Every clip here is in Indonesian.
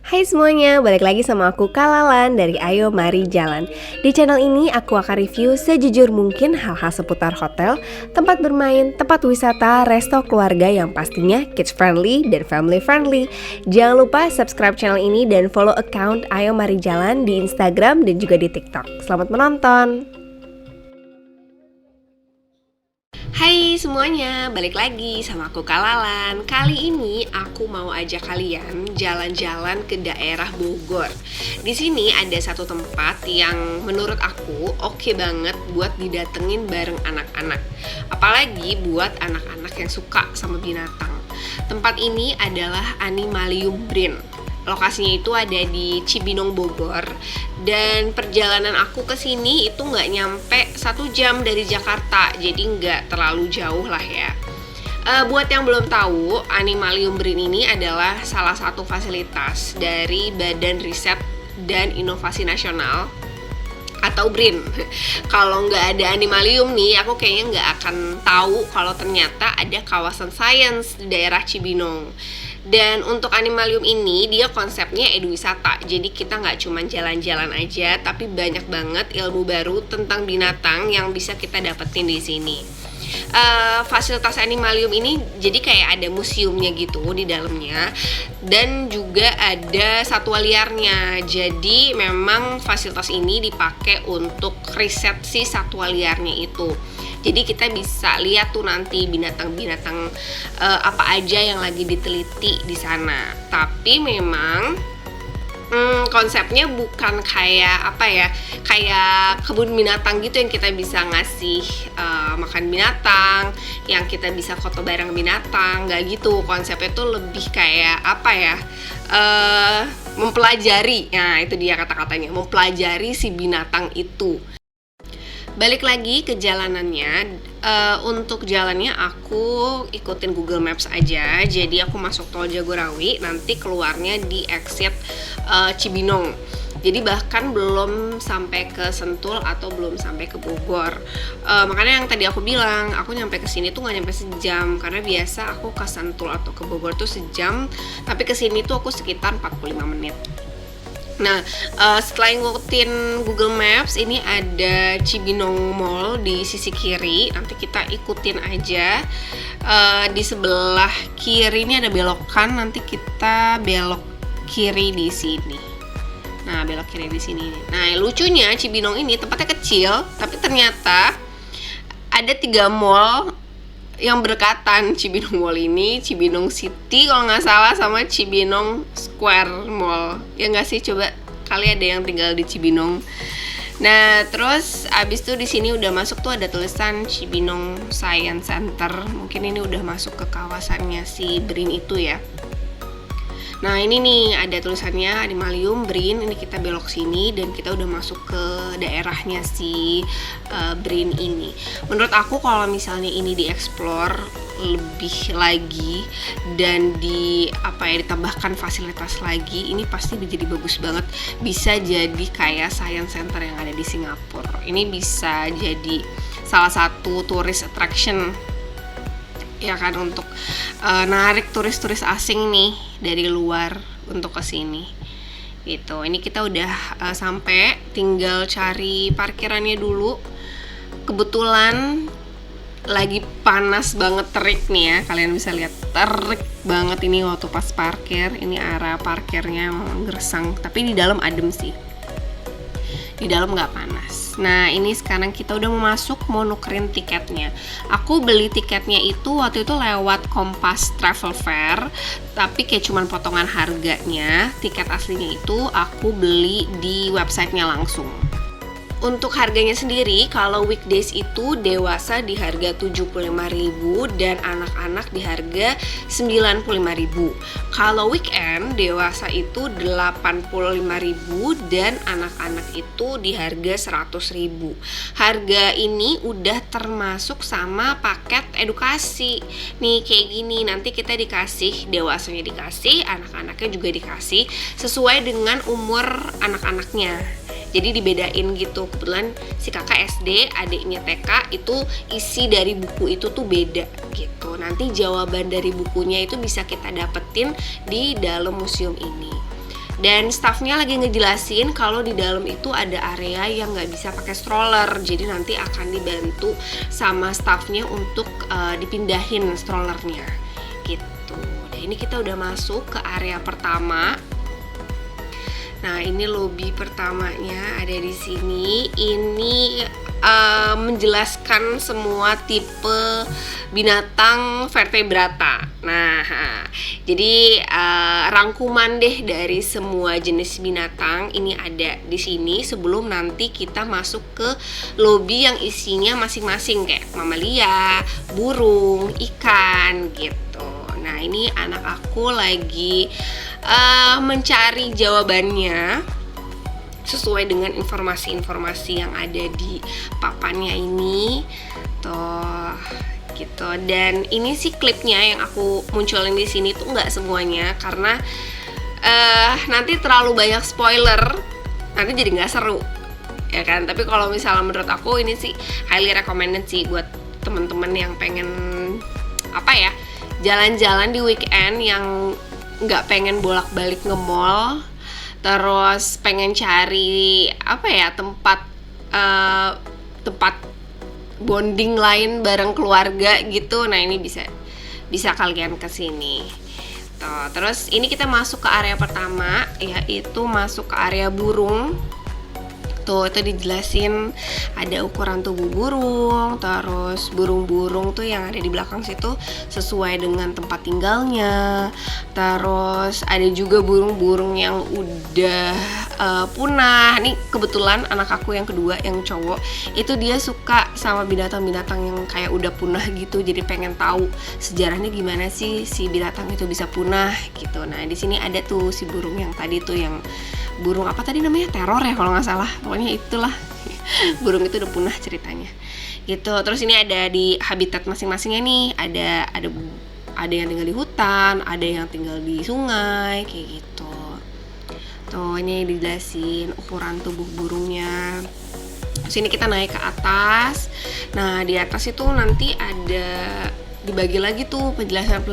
Hai semuanya, balik lagi sama aku Kalalan dari Ayo Mari Jalan. Di channel ini aku akan review sejujur mungkin hal-hal seputar hotel, tempat bermain, tempat wisata, resto keluarga yang pastinya kids friendly dan family friendly. Jangan lupa subscribe channel ini dan follow account Ayo Mari Jalan di Instagram dan juga di TikTok. Selamat menonton! Hai semuanya, balik lagi sama aku Kalalan. Kali ini aku mau ajak kalian jalan-jalan ke daerah Bogor. Di sini ada satu tempat yang menurut aku oke banget buat didatengin bareng anak-anak. Apalagi buat anak-anak yang suka sama binatang. Tempat ini adalah Animalium Brin. Lokasinya itu ada di Cibinong, Bogor. Dan perjalanan aku ke sini itu nggak nyampe 1 jam dari Jakarta, jadi nggak terlalu jauh lah ya. Buat yang belum tahu, Animalium Brin ini adalah salah satu fasilitas dari Badan Riset dan Inovasi Nasional atau BRIN. Kalau nggak ada Animalium nih, aku kayaknya nggak akan tahu kalau ternyata ada kawasan sains di daerah Cibinong. Dan untuk Animalium ini dia konsepnya eduwisata, jadi kita nggak cuma jalan-jalan aja, tapi banyak banget ilmu baru tentang binatang yang bisa kita dapetin di sini. Fasilitas Animalium ini jadi kayak ada museumnya gitu di dalamnya, dan juga ada satwa liarnya. Jadi memang fasilitas ini dipakai untuk riset si satwa liarnya itu. Jadi kita bisa lihat tuh nanti binatang-binatang apa aja yang lagi diteliti di sana. Tapi memang konsepnya bukan kayak apa ya, kayak kebun binatang gitu yang kita bisa ngasih makan binatang, yang kita bisa foto bareng binatang, nggak gitu. Konsepnya tuh lebih kayak apa ya, mempelajari. Nah itu dia kata-katanya, mempelajari si binatang itu. Balik lagi ke jalanannya, untuk jalannya aku ikutin Google Maps aja. Jadi aku masuk tol Jagorawi, nanti keluarnya di exit Cibinong. Jadi bahkan belum sampai ke Sentul atau belum sampai ke Bogor. Makanya yang tadi aku bilang, aku nyampe ke sini tuh nggak nyampe sejam, karena biasa aku ke Sentul atau ke Bogor tuh sejam, tapi ke sini tuh aku sekitar 45 menit. Nah, setelah ngikutin Google Maps, ini ada Cibinong Mall di sisi kiri. Nanti kita ikutin aja. Di sebelah kiri ini ada belokan. Nanti kita belok kiri di sini. Nah, belok kiri di sini. Nah, lucunya Cibinong ini tempatnya kecil, tapi ternyata ada 3 mall yang berdekatan. Cibinong Mall ini, Cibinong City kalau nggak salah, sama Cibinong Square Mall. Ya nggak sih, coba kali ada yang tinggal di Cibinong. Nah terus abis itu di sini udah masuk tuh ada tulisan Cibinong Science Center. Mungkin ini udah masuk ke kawasannya si BRIN itu ya. Nah ini nih ada tulisannya Animalium Brin. Ini kita belok sini dan kita udah masuk ke daerahnya si Brin ini. Menurut aku kalau misalnya ini dieksplor lebih lagi dan ditambahkan fasilitas lagi, ini pasti menjadi bagus banget. Bisa jadi kayak science center yang ada di Singapura. Ini bisa jadi salah satu tourist attraction ya kan, untuk narik turis-turis asing nih dari luar untuk kesini gitu. Ini kita udah sampai, tinggal cari parkirannya dulu. Kebetulan lagi panas banget, terik nih ya, kalian bisa lihat terik banget ini waktu pas parkir. Ini arah parkirnya memang gersang, tapi di dalam adem sih, di dalam nggak panas. Nah ini sekarang kita udah mau masuk, mau nukerin tiketnya. Aku beli tiketnya itu waktu itu lewat Kompas Travel Fair, tapi kayak cuman potongan harganya. Tiket aslinya itu aku beli di websitenya langsung. Untuk harganya sendiri, kalau weekdays itu dewasa di harga 75.000 dan anak-anak di harga 95.000. Kalau weekend dewasa itu 85.000 dan anak-anak itu di harga 100.000. Harga ini udah termasuk sama paket edukasi. Nih kayak gini, nanti kita dikasih, dewasanya dikasih, anak-anaknya juga dikasih sesuai dengan umur anak-anaknya. Jadi dibedain gitu. Kebetulan si kakak SD, adiknya TK, itu isi dari buku itu tuh beda gitu. Nanti jawaban dari bukunya itu bisa kita dapetin di dalam museum ini. Dan staffnya lagi ngejelasin kalau di dalam itu ada area yang nggak bisa pakai stroller, jadi nanti akan dibantu sama staffnya untuk dipindahin strollernya gitu. Nah ini kita udah masuk ke area pertama. Nah ini lobby pertamanya ada di sini. Ini menjelaskan semua tipe binatang vertebrata. Nah, jadi rangkuman deh dari semua jenis binatang ini ada di sini sebelum nanti kita masuk ke lobby yang isinya masing-masing kayak mamalia, burung, ikan gitu. Nah, ini anak aku lagi mencari jawabannya sesuai dengan informasi-informasi yang ada di papannya ini tuh gitu. Dan ini sih klipnya yang aku munculin di sini tuh nggak semuanya karena nanti terlalu banyak spoiler, nanti jadi nggak seru ya kan. Tapi kalau misalnya menurut aku ini sih highly recommended sih buat temen-temen yang pengen jalan-jalan di weekend, yang nggak pengen bolak-balik nge-mall, terus pengen cari tempat bonding lain bareng keluarga gitu. Nah ini bisa kalian kesini. Terus ini kita masuk ke area pertama, yaitu masuk ke area burung. Tuh itu dijelasin ada ukuran tubuh burung, terus burung-burung tuh yang ada di belakang situ sesuai dengan tempat tinggalnya. Terus ada juga burung-burung yang udah punah. Nih kebetulan anak aku yang kedua yang cowok itu dia suka sama binatang-binatang yang kayak udah punah gitu, jadi pengen tahu sejarahnya gimana sih si binatang itu bisa punah gitu. Nah di sini ada tuh si burung yang tadi tuh, yang burung apa tadi namanya, teror ya kalau nggak salah, pokoknya itulah. Burung itu udah punah ceritanya gitu. Terus ini ada di habitat masing-masingnya nih, ada yang tinggal di hutan, ada yang tinggal di sungai kayak gitu. Tuh ini dijelasin ukuran tubuh burungnya. Sini kita naik ke atas. Nah di atas itu nanti ada dibagi lagi tuh penjelasan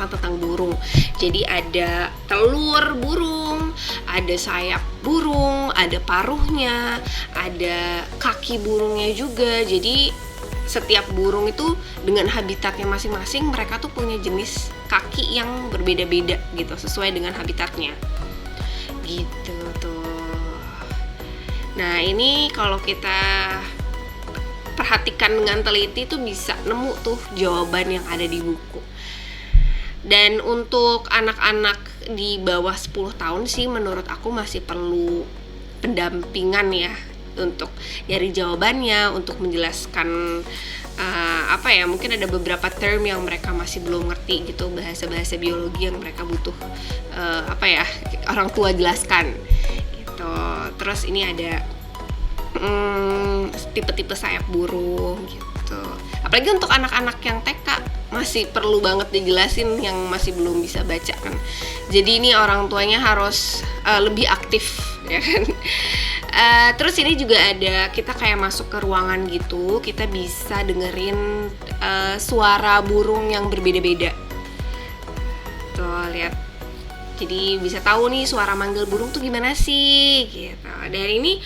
tentang burung. Jadi ada telur burung, ada sayap burung, ada paruhnya, ada kaki burungnya juga. Jadi setiap burung itu dengan habitatnya masing-masing, mereka tuh punya jenis kaki yang berbeda-beda gitu, sesuai dengan habitatnya gitu tuh. Nah ini kalau kita perhatikan dengan teliti tuh bisa nemu tuh jawaban yang ada di buku. Dan untuk anak-anak di bawah 10 tahun sih menurut aku masih perlu pendampingan ya, untuk nyari jawabannya, untuk menjelaskan mungkin ada beberapa term yang mereka masih belum ngerti gitu, bahasa-bahasa biologi yang mereka butuh orang tua jelaskan gitu. Terus ini ada tipe-tipe sayap burung gitu. Apalagi untuk anak-anak yang TK masih perlu banget dijelasin, yang masih belum bisa baca kan. Jadi ini orang tuanya harus lebih aktif ya kan. Terus ini juga ada, kita kayak masuk ke ruangan gitu, kita bisa dengerin suara burung yang berbeda-beda. Tuh lihat. Jadi bisa tahu nih suara manggil burung tuh gimana sih gitu. Dan ini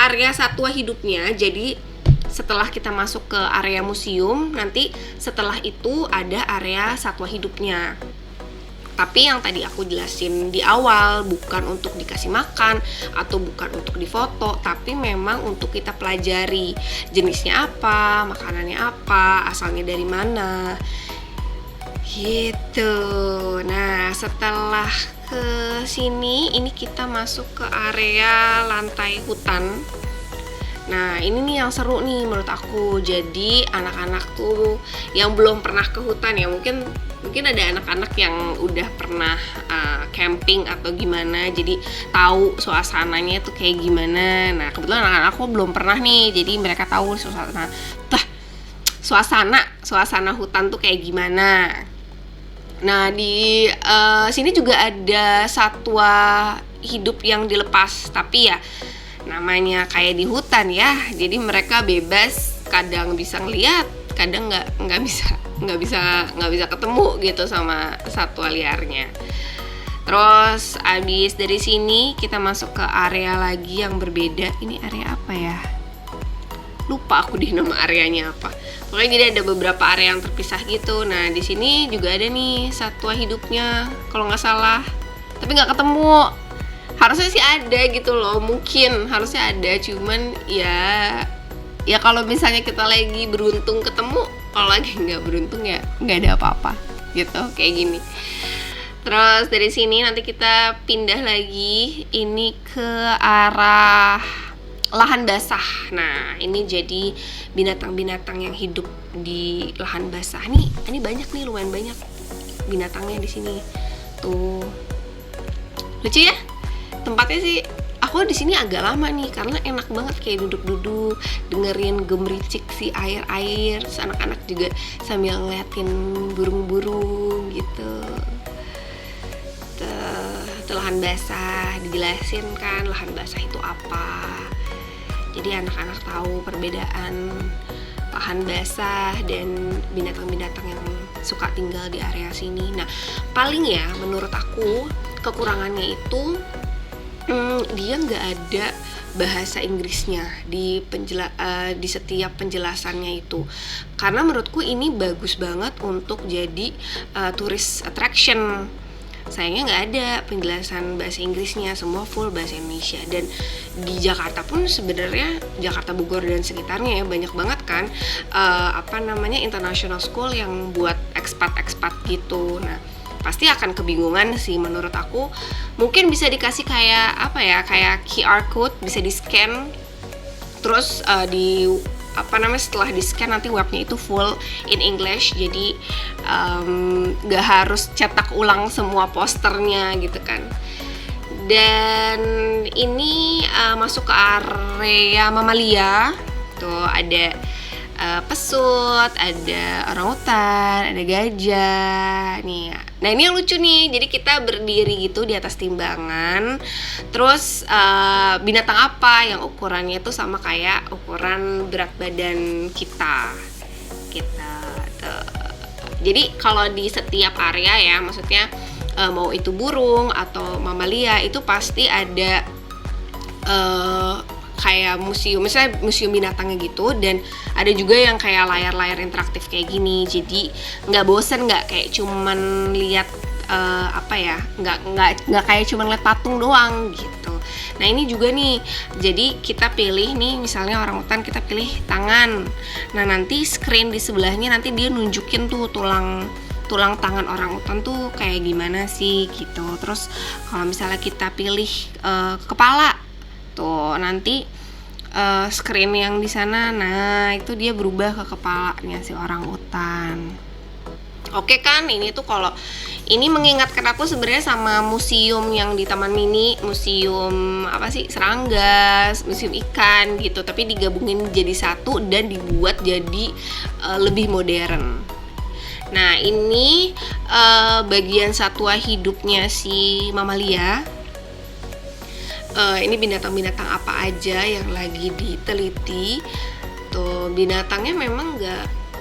area satwa hidupnya. Jadi setelah kita masuk ke area museum, nanti setelah itu ada area satwa hidupnya. Tapi yang tadi aku jelasin di awal, bukan untuk dikasih makan atau bukan untuk difoto, tapi memang untuk kita pelajari jenisnya apa, makanannya apa, asalnya dari mana gitu. Nah setelah ke sini, ini kita masuk ke area lantai hutan. Nah ini nih yang seru nih menurut aku. Jadi anak-anak tuh yang belum pernah ke hutan ya, mungkin ada anak-anak yang udah pernah camping atau gimana, jadi tahu suasananya tuh kayak gimana. Nah kebetulan anak-anak aku belum pernah nih, jadi mereka tahu suasana hutan tuh kayak gimana. Nah di sini juga ada satwa hidup yang dilepas, tapi ya namanya kayak di hutan ya, jadi mereka bebas, kadang bisa ngeliat, kadang nggak bisa ketemu gitu sama satwa liarnya Terus abis dari sini kita masuk ke area lagi yang berbeda. Ini area apa ya? Lupa aku di nama areanya apa. Pokoknya jadi ada beberapa area yang terpisah gitu. Nah di sini juga ada nih satwa hidupnya kalau nggak salah, tapi nggak ketemu. Harusnya sih ada gitu loh, mungkin harusnya ada, cuman ya kalau misalnya kita lagi beruntung ketemu, kalau lagi nggak beruntung ya nggak ada apa-apa gitu, kayak gini. Terus dari sini nanti kita pindah lagi ini ke arah lahan basah. Nah, ini jadi binatang-binatang yang hidup di lahan basah. Ini banyak nih, lumayan banyak binatangnya di sini. Tuh. Lucu ya? Tempatnya sih aku di sini agak lama nih karena enak banget kayak duduk-duduk dengerin gemericik si air-air. Terus anak-anak juga sambil ngeliatin burung-burung gitu. Lahan basah, dijelasin kan lahan basah itu apa. Jadi anak-anak tahu perbedaan lahan basah dan binatang-binatang yang suka tinggal di area sini. Nah, paling ya menurut aku kekurangannya itu dia nggak ada bahasa Inggrisnya di setiap penjelasannya itu. Karena menurutku ini bagus banget untuk jadi tourist attraction. Sayangnya nggak ada penjelasan bahasa Inggrisnya, semua full bahasa Indonesia. Dan di Jakarta pun sebenarnya, Jakarta, Bogor dan sekitarnya ya banyak banget kan international school yang buat expat gitu. Nah pasti akan kebingungan sih menurut aku. Mungkin bisa dikasih kayak kayak QR code, bisa di scan, terus setelah di scan nanti webnya itu full in English, jadi nggak harus cetak ulang semua posternya gitu kan. Dan ini masuk ke area mamalia. Tuh ada pesut, ada orangutan, ada gajah nih. Nah ini yang lucu nih, jadi kita berdiri gitu di atas timbangan. Terus binatang apa yang ukurannya itu sama kayak ukuran berat badan kita gitu. Jadi kalau di setiap area ya, maksudnya mau itu burung atau mamalia itu pasti ada kayak museum, misalnya museum binatangnya gitu. Dan ada juga yang kayak layar-layar interaktif kayak gini, jadi nggak bosen, nggak kayak cuman lihat nggak kayak cuman lihat patung doang gitu. Nah ini juga nih, jadi kita pilih nih, misalnya orangutan kita pilih tangan. Nah nanti screen di sebelahnya nanti dia nunjukin tuh tulang tangan orangutan tuh kayak gimana sih gitu. Terus kalau misalnya kita pilih kepala tuh, nanti screen yang di sana, nah itu dia berubah ke kepalanya si orangutan. Oke kan, ini tuh kalau ini mengingatkan aku sebenarnya sama museum yang di Taman Mini, museum serangga, museum ikan gitu, tapi digabungin jadi satu dan dibuat jadi lebih modern. Nah ini bagian satwa hidupnya si mamalia. Ini binatang-binatang apa aja yang lagi diteliti. Tuh binatangnya memang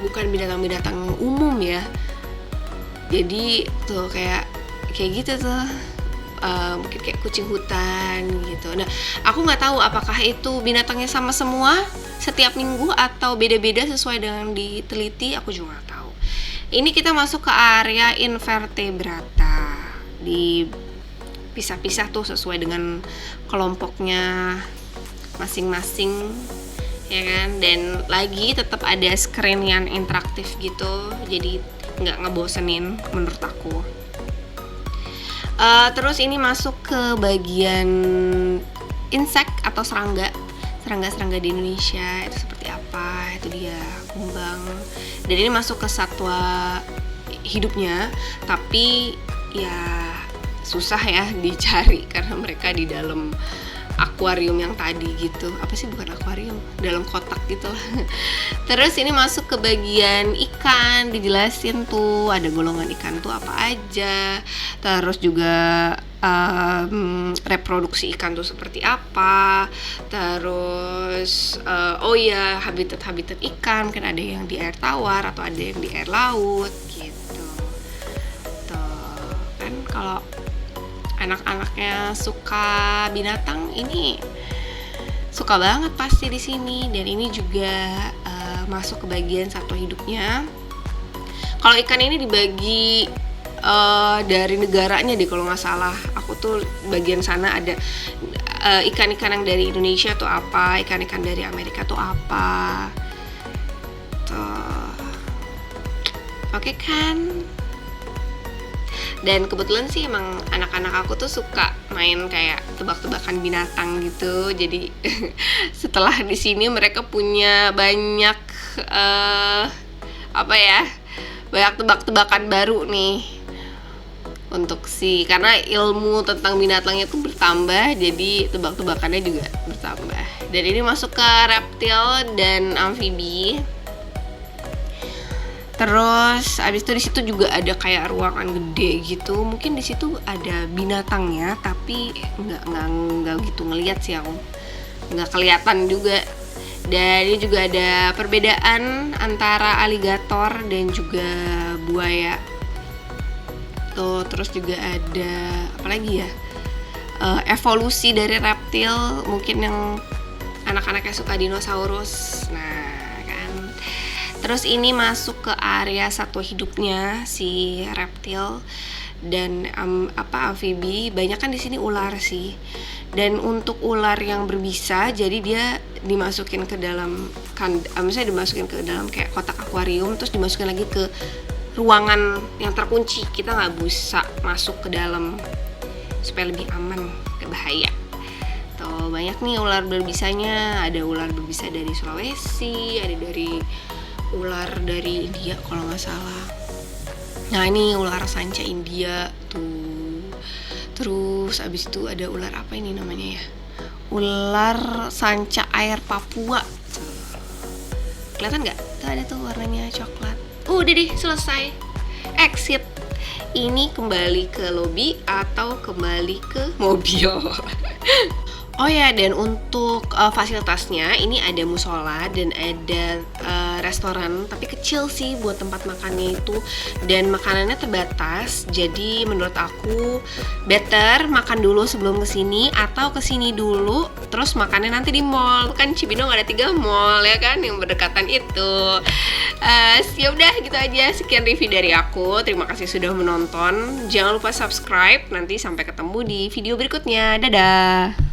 bukan binatang-binatang umum ya. Jadi tuh kayak gitu tuh, mungkin kayak kucing hutan gitu. Nah aku nggak tahu apakah itu binatangnya sama semua setiap minggu atau beda-beda sesuai dengan diteliti, aku juga nggak tahu. Ini kita masuk ke area invertebrata, di pisah-pisah tuh sesuai dengan kelompoknya masing-masing ya kan. Dan lagi tetap ada screen yang interaktif gitu, jadi nggak ngebosenin menurut aku. Terus ini masuk ke bagian insek atau serangga di Indonesia itu seperti apa, itu dia kumbang. Dan ini masuk ke satwa hidupnya, tapi ya susah ya dicari karena mereka di dalam akuarium yang tadi gitu. Bukan akuarium, dalam kotak gitu lah. Terus ini masuk ke bagian ikan, dijelasin tuh ada golongan ikan tuh apa aja. Terus juga reproduksi ikan tuh seperti apa. Terus habitat ikan, mungkin ada yang di air tawar atau ada yang di air laut gitu. Tuh kan kalau anak-anaknya suka binatang ini suka banget pasti di sini. Dan ini juga masuk ke bagian satwa hidupnya. Kalau ikan ini dibagi dari negaranya deh kalau nggak salah. Aku tuh bagian sana ada ikan-ikan yang dari Indonesia tuh apa, ikan-ikan dari Amerika tuh apa. Tuh. Oke kan? Dan kebetulan sih emang anak-anak aku tuh suka main kayak tebak-tebakan binatang gitu. Jadi setelah di sini mereka punya banyak banyak tebak-tebakan baru nih untuk karena ilmu tentang binatangnya tuh bertambah, jadi tebak-tebakannya juga bertambah. Dan ini masuk ke reptil dan amfibi. Terus abis itu di situ juga ada kayak ruangan gede gitu. Mungkin di situ ada binatangnya, tapi nggak gitu ngelihat sih aku. Nggak kelihatan juga. Dan ini juga ada perbedaan antara aligator dan juga buaya. Tuh, terus juga ada apa lagi ya? Evolusi dari reptil, mungkin yang anak-anaknya suka dinosaurus. Nah, kan. Terus ini masuk ke area satwa hidupnya si reptil dan amfibi. Banyak kan di sini ular sih. Dan untuk ular yang berbisa, jadi dia dimasukin ke dalam misalnya dimasukin ke dalam kayak kotak akuarium, terus dimasukin lagi ke ruangan yang terkunci. Kita nggak bisa masuk ke dalam supaya lebih aman, gak bahaya. Tuh banyak nih ular berbisanya. Ada ular berbisa dari Sulawesi, ada dari ular dari India kalau nggak salah. Nah ini ular sanca India tuh. Terus abis itu ada ular apa ini namanya ya? Ular sanca air Papua. Kelihatan nggak? Tuh ada tuh warnanya coklat. Udah deh, selesai. Exit. Ini kembali ke lobby atau kembali ke mobil. Oh ya, dan untuk fasilitasnya ini ada musola dan ada restoran, tapi kecil sih buat tempat makannya itu, dan makanannya terbatas. Jadi menurut aku better makan dulu sebelum kesini, atau kesini dulu terus makannya nanti di mall. Kan Cibinong ada 3 mall ya kan yang berdekatan itu. Ya udah gitu aja, sekian review dari aku. Terima kasih sudah menonton. Jangan lupa subscribe. Nanti sampai ketemu di video berikutnya. Dadah.